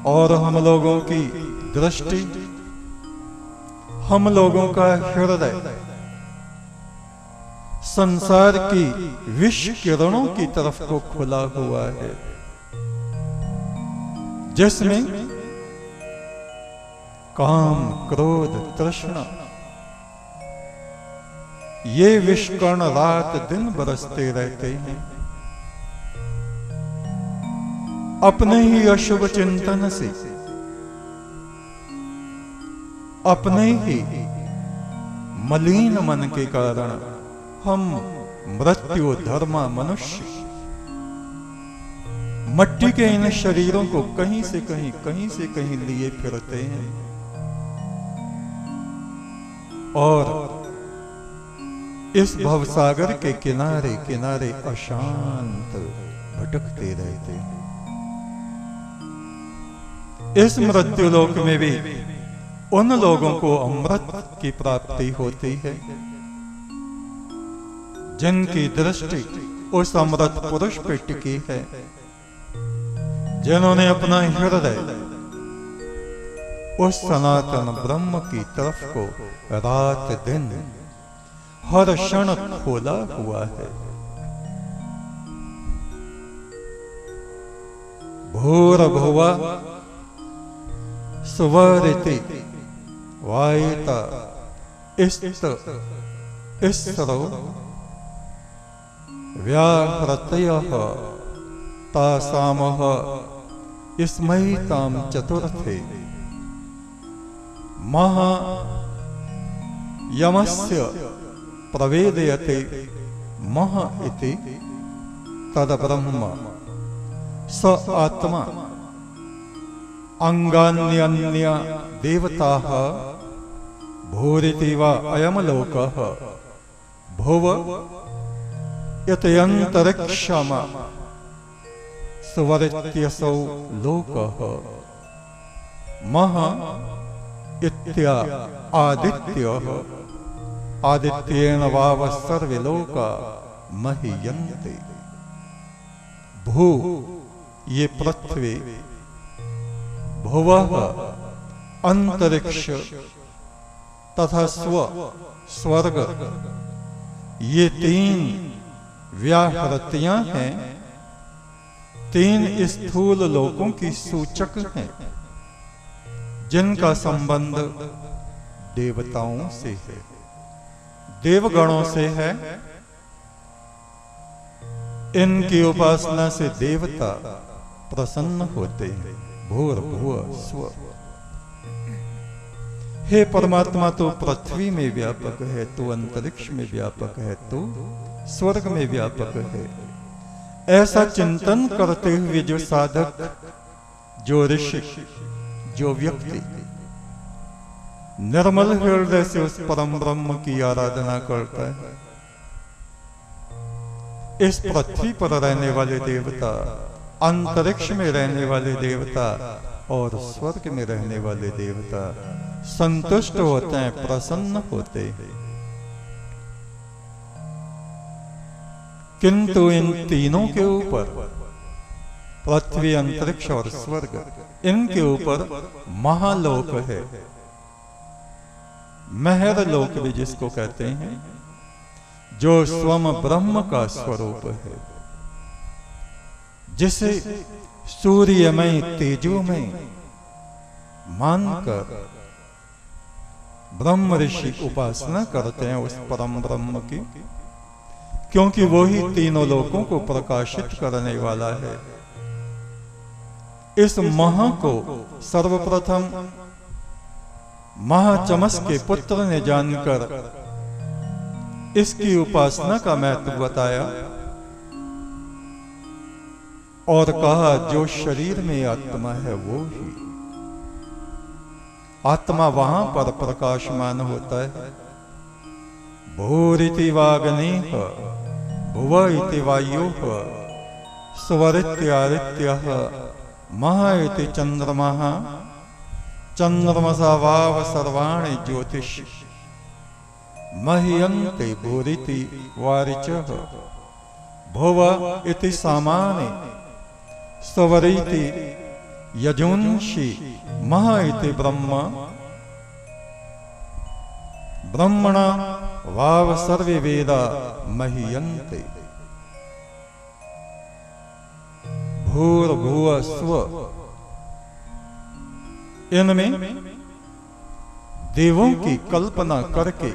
और हम लोगों की दृष्टि, हम लोगों का हृदय संसार की विष किरणों की तरफ को खुला हुआ है, जिसमें काम, क्रोध, तृष्णा ये विषकण रात दिन बरसते रहते हैं। अपने ही अशुभ चिंतन से, अपने ही मलिन मन के कारण हम मृत्यु धर्मा मनुष्य मट्टी के इन शरीरों को कहीं से कहीं लिए फिरते हैं और इस भवसागर के किनारे किनारे अशांत भटकते रहते हैं। इस मृत्यु लोक में भी उन लोगों को अमृत की प्राप्ति होती है जिनकी दृष्टि उस अमृत पुरुष पे टिकी है, जिन्होंने अपना हृदय उस सनातन ब्रह्म की तरफ को रात दिन हर क्षण खोला हुआ है। भूर्भुवः स्वरिति वायता इस्रो व्याहृतयः तासामः स्मैतां चतुर्थे महा यमस्य प्रवेदयते मह इति तद्ब्रह्म स आत्मा अंगान्यन्य देवताः भूरिति वा अयम लोकः भुव यतयन्तरिक्षम सुवरित्यसौ लोकः मह इत्या आदित्यः आदित्येन वाव सर्वे लोका महीयन्ते। भू ये पृथ्वी, भुवः अंतरिक्ष तथा स्वर्ग ये तीन व्याहृतियां हैं, तीन स्थूल लोकों की सूचक हैं जिनका संबंध देवताओं से है, देवगणों से है। इनकी उपासना से देवता प्रसन्न होते हैं। भूर्भुवः स्व। हे परमात्मा, तो पृथ्वी में व्यापक है, तो अंतरिक्ष में व्यापक है, तो स्वर्ग में व्यापक है। ऐसा चिंतन करते हुए जो साधक, जो ऋषि, जो व्यक्ति निर्मल हृदय से उस परम ब्रह्म की आराधना करता है, इस पृथ्वी पर रहने वाले देवता, अंतरिक्ष में रहने वाले देवता और स्वर्ग में रहने वाले देवता संतुष्ट होते हैं, प्रसन्न होते हैं। किंतु इन तीनों के ऊपर, पृथ्वी, अंतरिक्ष और स्वर्ग, इनके ऊपर महालोक है, महर लोक भी जिसको कहते हैं, जो स्वयं ब्रह्म का स्वरूप है, जिसे सूर्यमय तेजोमय मानकर ब्रह्म ऋषि उपासना करते हैं उस परम ब्रह्म की, क्योंकि वो ही तीनों लोकों को प्रकाशित करने वाला है। इस महा को सर्वप्रथम महाचमस के पुत्र ने जानकर इसकी उपासना का महत्व बताया और कहा, जो शरीर में आत्मा है वो ही आत्मा वहां पर प्रकाशमान होता है। भूरिति वाग्नेः भुव इति वायुः स्वरित्यादित्यः मह इति चंद्रमः चंद्रमसा वाव सर्वाणि ज्योतिष मह्यन्ते भूरिति वारिचः भुव इति सामाने स्वरिति यजुंषि महा इति ब्रह्म ब्रह्मणा वाव सर्वे वेदा महीयन्ते। भूर्भुवः स्वः, इनमें देवों की कल्पना करके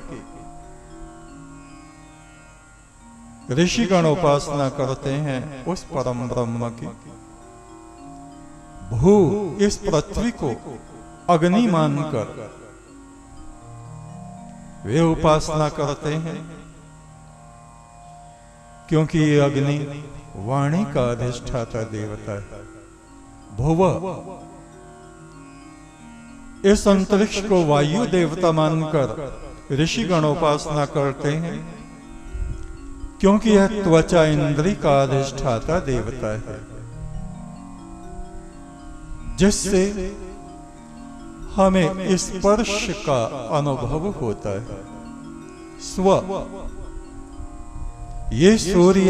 ऋषिगण उपासना करते हैं उस परम ब्रह्म की। भू, इस पृथ्वी को अग्नि मानकर वे उपासना करते हैं, क्योंकि ये अग्नि वाणी का अधिष्ठाता देवता है। भुव, इस अंतरिक्ष को वायु देवता मानकर ऋषिगण उपासना करते हैं, क्योंकि यह त्वचा इंद्री का अधिष्ठाता देवता है, जिससे हमें स्पर्श का अनुभव होता है। स्व, ये सूर्य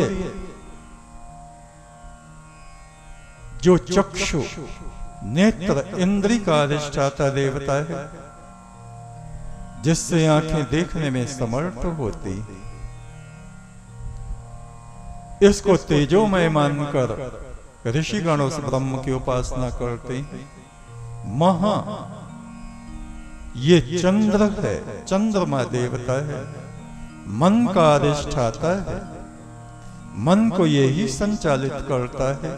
जो चक्षु नेत्र इंद्री का अधिष्ठाता देवता है, जिससे आंखें देखने में समर्थ होती है, इसको तेजोमय मानकर ऋषिगण उस ब्रह्म की उपासना करते हैं। महा, ये चंद्र है, चंद्रमा देवता है, मन का अधिष्ठाता है, मन को ये ही संचालित करता है,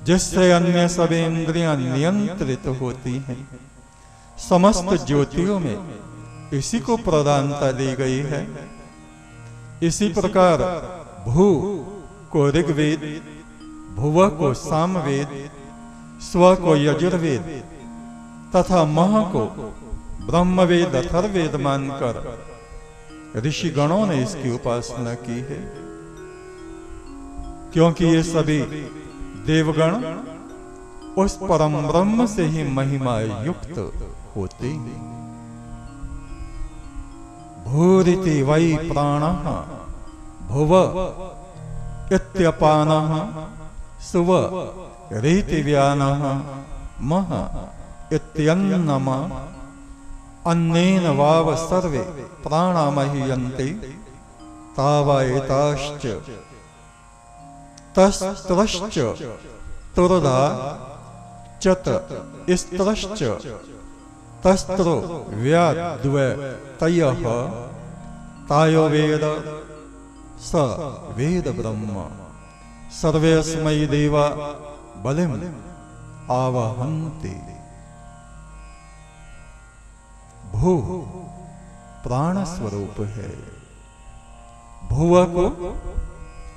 जिससे अन्य सब इंद्रियां नियंत्रित होती हैं। समस्त ज्योतियों में इसी को प्रधानता दी गई है। इसी प्रकार भू को ऋग्वेद, भुव को सामवेद, स्व को यजुर्वेद तथा मह को ब्रह्मवेद अथर्ववेद मानकर ऋषिगणों ने इसकी उपासना की है, क्योंकि ये सभी देवगण उस परम ब्रह्म से ही महिमा युक्त होते हैं। भूरिति वै प्राणः भुव इत्यपानः सुव रीति व्यानः मह इत्यन्नम अन्नेन वाव सर्वे प्राणामहीयन्ते तावएताश्च तस्त्रश्च तुरधा चत स्त्रश्च तस्त्रो व्याद्वैतयः तायो वेद स वेद ब्रह्म सर्वेस्मै देवा बलिम आवहन्ति। भू प्राण स्वरूप है। भुव को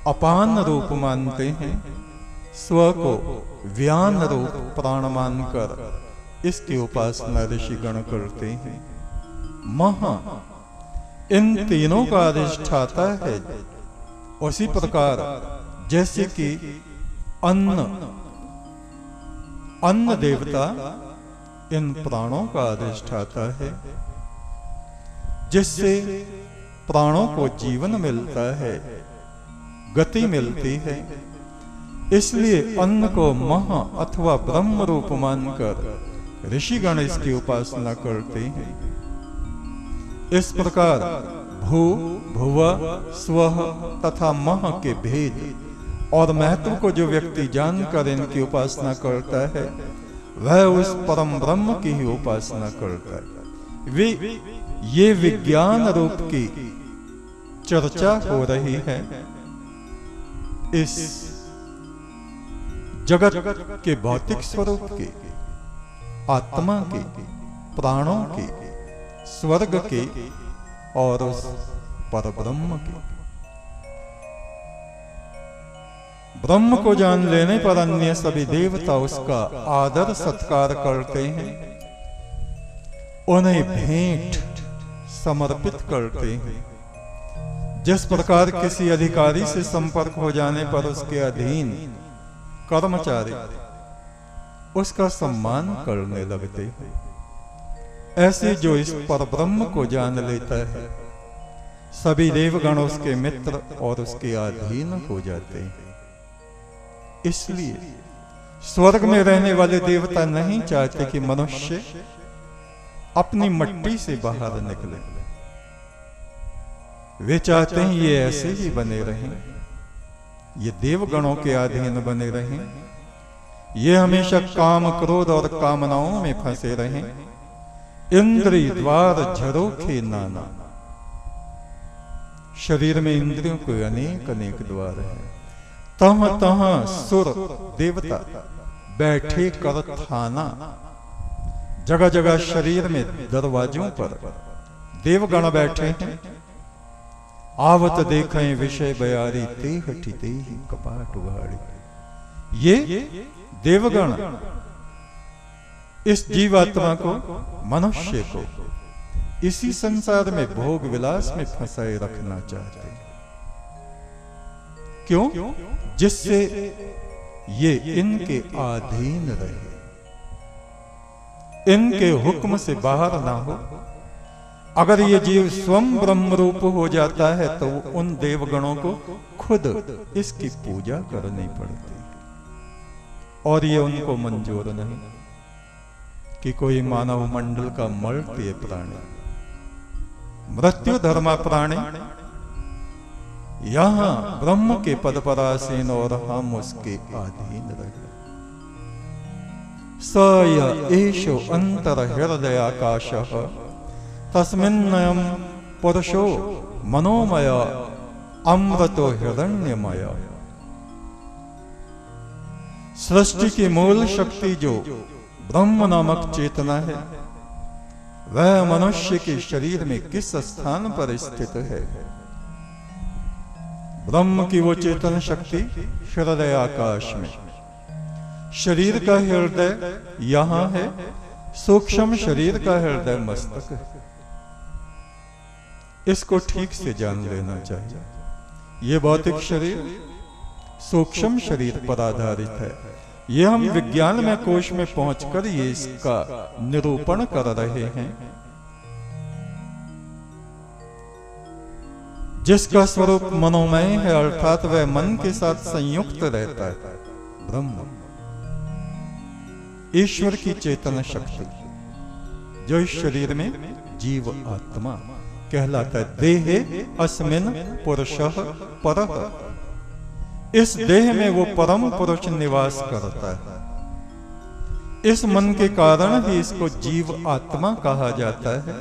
अपान रूप मानते हैं, स्व को व्यान रूप प्राण मानकर इसकी उपासना ऋषिगण करते हैं। महा इन तीनों का अधिष्ठाता है। उसी प्रकार जैसे कि अन्न देवता इन प्राणों का अधिष्ठाता है, जिससे प्राणों को जीवन मिलता है, गति मिलती है। इसलिए अन्न को महा अथवा ब्रह्म रूप मानकर ऋषिगण इसकी उपासना करते हैं। इस प्रकार भू, भुव, स्वः तथा मह के भेद और महत्व को जो व्यक्ति जानकर इनकी उपासना करता है, वह उस परम ब्रह्म की ही उपासना करता है। ये विज्ञान रूप की चर्चा हो रही है इस जगत के भौतिक स्वरूप के, आत्मा के, प्राणों के, स्वर्ग के और उस परब्रह्म के। ब्रह्म को जान लेने पर अन्य सभी देवता उसका आदर सत्कार करते हैं, उन्हें भेंट समर्पित करते हैं। जिस प्रकार किसी अधिकारी से संपर्क हो जाने पर उसके अधीन कर्मचारी उसका सम्मान करने लगते हैं, ऐसे जो इस परब्रह्म को जान लेता है, सभी देवगण उसके मित्र और उसके अधीन हो जाते हैं। इसलिए स्वर्ग में रहने वाले देवता नहीं चाहते कि मनुष्य अपनी मट्टी से बाहर निकले। वे चाहते हैं ये ऐसे ही बने रहें, ये देवगणों के अधीन बने रहें, ये हमेशा काम क्रोध और कामनाओं में फंसे रहें। इंद्रिय द्वार झरोखे नाना, शरीर में इंद्रियों के अनेक अनेक द्वार हैं। तह तह सुर देवता बैठे कर थाना, जगह जगह शरीर में दरवाजों पर देवगण बैठे हैं। आवत देखें विषय बयारी, ते हटी ते ही कपाट उघाड़ी। ये देवगण इस जीवात्मा को, मनुष्य को इसी संसार में भोग विलास में फंसाए रखना चाहते हैं। क्यों? जिससे ये इनके अधीन रहे, इनके हुक्म से बाहर ना हो। अगर ये जीव स्वयं ब्रह्म रूप हो जाता है तो उन देवगणों को खुद इसकी पूजा करनी पड़ती है, और ये उनको मंजूर नहीं कि कोई मानव मंडल का मर्त्य प्राणी, मृत्यु धर्मा प्राणी यहां ब्रह्म के पद पर आसीन और हम उसके अधीन रहे। स एषो अंतर हृदय आकाश तस्मिन्नयं पुरुषो मनोमय अमृतो हिरण्यमय। सृष्टि की मूल शक्ति जो ब्रह्म नामक चेतना है, वह मनुष्य के शरीर में किस स्थान पर स्थित है? ब्रह्म की वो चेतन शक्ति हृदय आकाश में, शरीर का हृदय यहां है, सूक्ष्म शरीर का हृदय मस्तक है। इसको ठीक से जान लेना चाहिए। ये भौतिक शरीर सूक्ष्म शरीर पर आधारित है। ये हम विज्ञान में कोश में पहुंचकर ये इसका निरूपण कर रहे हैं। जिसका स्वरूप मनोमय है, अर्थात वह मन के साथ संयुक्त रहता है, ब्रह्म ईश्वर की चेतन शक्ति जो इस शरीर में जीव आत्मा कहलाता है। देहे अस्मिन् पुरुषः परः, इस देह में वो परम पुरुष निवास करता है। इस मन के कारण ही इसको जीव आत्मा कहा जाता है।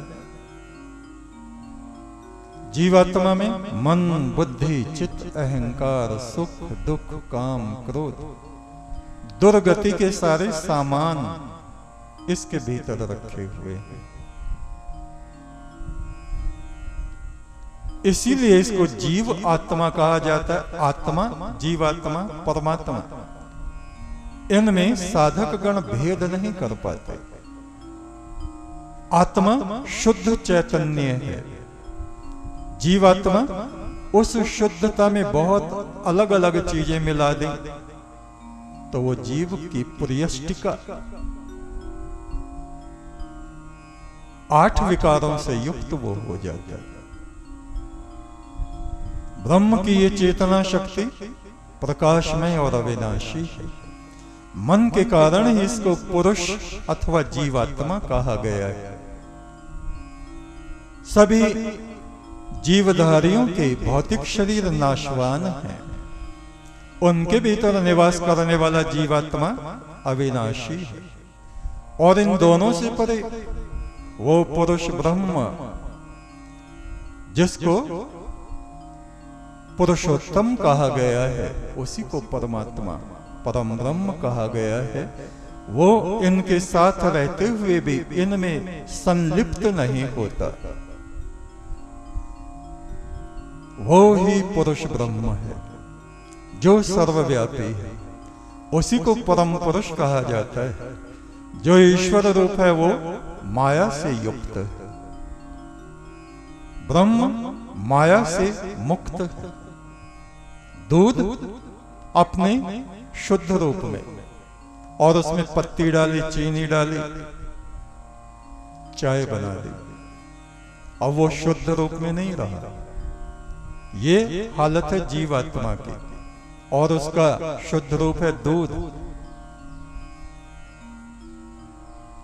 जीवात्मा में मन, बुद्धि, चित्त, अहंकार, सुख, दुख, काम, क्रोध, दुर्गति के सारे सामान इसके भीतर रखे हुए हैं। इसीलिए इसको जीव आत्मा कहा जाता है। आत्मा, जीवात्मा, परमात्मा, इनमें साधक गण भेद नहीं कर पाते। आत्मा शुद्ध चैतन्य है, जीवात्मा उस शुद्धता में बहुत अलग अलग चीजें मिला दे तो वो जीव की पुर्यष्टिका 8 विकारों से युक्त वो हो जाता है। ब्रह्म की ये चेतना शक्ति प्रकाशमय और अविनाशी है। मन के कारण ही इसको पुरुष अथवा जीवात्मा कहा गया है। सभी जीवधारियों के भौतिक शरीर नाशवान हैं, उनके भीतर निवास करने वाला जीवात्मा अविनाशी है। और इन दोनों से परे वो पुरुष ब्रह्म जिसको पुरुषोत्तम कहा गया है, उसी को परमात्मा, परम ब्रह्म कहा गया है। वो इनके साथ रहते हुए भी इनमें संलिप्त नहीं होता। वो ही पुरुष ब्रह्म है जो सर्वव्यापी है। उसी को परम पुरुष कहा जाता है। जो ईश्वर रूप है वो माया से युक्त है, ब्रह्म माया से मुक्त है। दूध अपने शुद्ध रूप में, और उसमें पत्ती डाली, चीनी डाली, चाय बना दी, अब वो शुद्ध रूप में नहीं रहा। ये हालत है जीवात्मा की, और उसका शुद्ध रूप है दूध।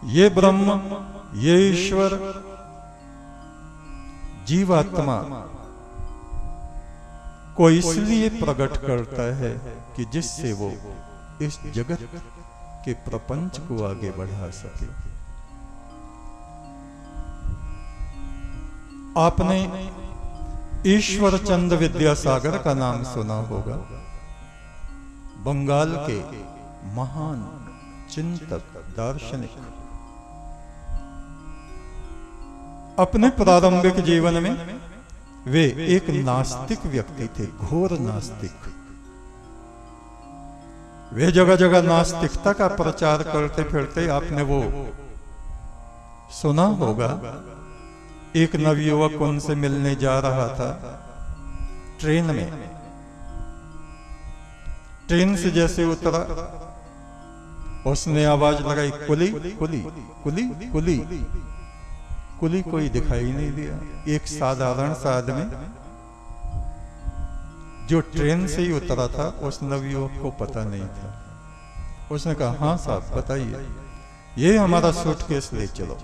ये ब्रह्म, ये ईश्वर जीवात्मा को इसलिए प्रकट करता है कि जिससे वो इस जगत के प्रपंच को आगे बढ़ा सके। आपने ईश्वर चंद्र विद्यासागर का नाम सुना होगा। बंगाल के महान चिंतक, दार्शनिक। अपने प्रारंभिक जीवन में वे एक नास्तिक व्यक्ति थे, घोर नास्तिक। वे जगह जगह नास्तिकता का प्रचार करते फिरते, आपने वो सुना होगा। एक नवयुवक उनसे मिलने जा रहा था ट्रेन में। ट्रेन से जैसे उतरा, उसने आवाज लगाई, कुली कुली कुली कुली। कुली कोई दिखाई नहीं दिया। एक साधारण सा आदमी जो ट्रेन से ही उतरा था, उस नवयुवक को पता नहीं था। उसने कहा, हाँ साहब बताइए, ये हमारा सूटकेस ले चलो।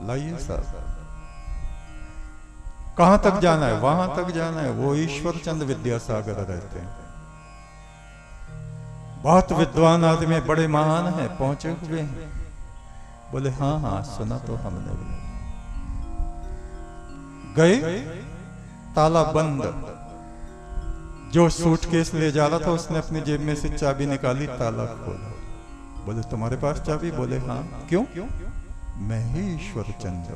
लाइए साहब। कहां तक जाना है? वहां तक जाना है। वो ईश्वर चंद्र विद्यासागर रहते हैं। बहुत विद्वान आदमी, बड़े महान हैं, पहुंचे हुए हैं। बोले हाँ हाँ सुना तो हमने भी। गए, ताला बंद। जो सूटकेस ले जा रहा था उसने अपनी जेब में से चाबी निकाली, ताला खोला। बोले तुम्हारे पास चाबी? बोले हाँ। क्यों? मैं ही ईश्वर चंद्र।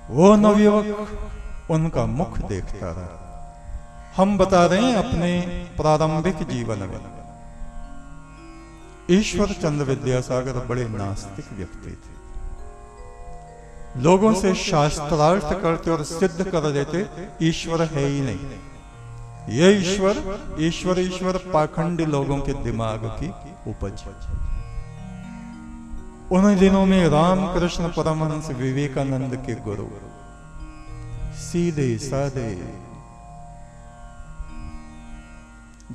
वो नवयुवक उनका मुख देखता रहा। हम बता रहे हैं अपने प्रारंभिक जीवन में ईश्वर चंद्र विद्यासागर बड़े नास्तिक व्यक्ति थे। लोगों से शास्त्रार्थ करते और सिद्ध कर देते ईश्वर है ही नहीं। ये ईश्वर ईश्वर ईश्वर पाखंडी लोगों के दिमाग की उपज। उन दिनों में रामकृष्ण परमहंस विवेकानंद के गुरु, सीधे साधे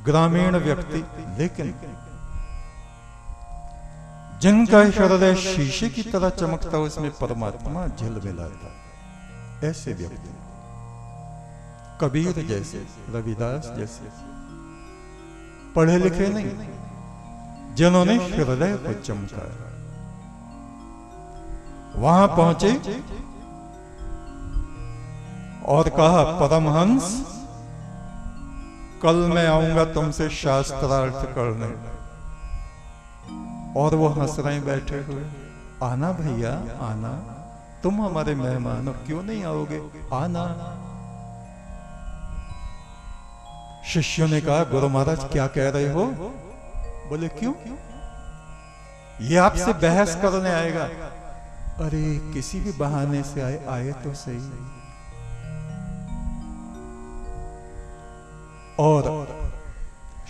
ग्रामीण व्यक्ति, लेकिन जिनका हृदय शीशे की तरह चमकता, उसमें परमात्मा झिलमिलाता, ऐसे व्यक्ति। कबीर जैसे, रविदास जैसे, पढ़े लिखे नहीं, जिन्होंने हृदय को चमकाया। वहां पहुंचे और कहा, परमहंस कल मैं आऊंगा तुमसे शास्त्रार्थ करने। और वो हंस रहे बैठे हुए। आना भैया आना, तुम हमारे मेहमान हो, क्यों नहीं आओगे? आना। शिष्यों ने कहा, गुरु महाराज क्या कह रहे हो? बोले क्यों? ये आपसे बहस करने आएगा। अरे किसी भी बहाने से आए तो सही। और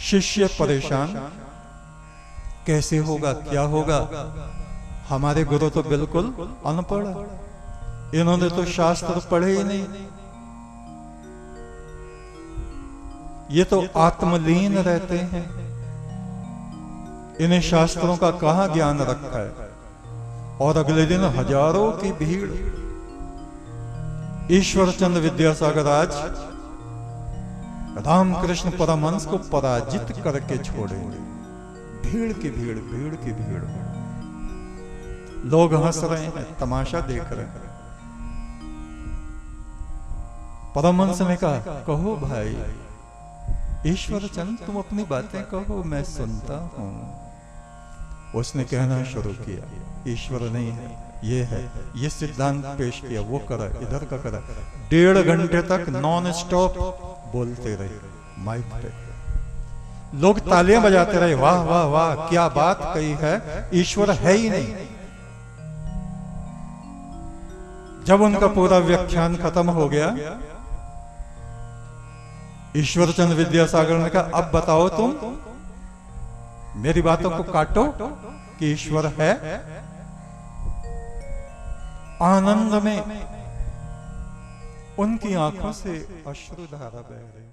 शिष्य परेशान, कैसे होगा, क्या होगा? हमारे गुरु तो बिल्कुल अनपढ़, इन्होंने तो शास्त्र पढ़े ही नहीं, ये तो आत्मलीन रहते हैं, इन्हें शास्त्रों का कहां ज्ञान रखा है। और अगले दिन हजारों की भीड़। ईश्वर चंद्र विद्यासागर आज रामकृष्ण परमहंस को पराजित करके छोड़ेंगे। भीड़ की भीड़, भीड़ की भीड़। लोग हंस रहे हैं, तमाशा देख रहे हैं। परमहंस ने कहा, कहो भाई ईश्वर चंद्र, तुम अपनी बातें कहो, मैं सुनता हूं। उसने कहना शुरू किया, ईश्वर नहीं है, ये है, ये सिद्धांत पेश किया, वो करा, इधर का करा। 1.5 घंटे तक नॉन स्टॉप बोलते रहे माइक पे। लोग तालियां बजाते रहे, वाह वाह वाह, क्या बात कही है, ईश्वर है ही नहीं। जब उनका पूरा व्याख्यान खत्म हो गया, ईश्वर चंद्र विद्यासागर ने कहा, अब बताओ तुम, मेरी बातों को काटो कि ईश्वर है। आनंद में उनकी आंखों से अश्रुधारा बह रही।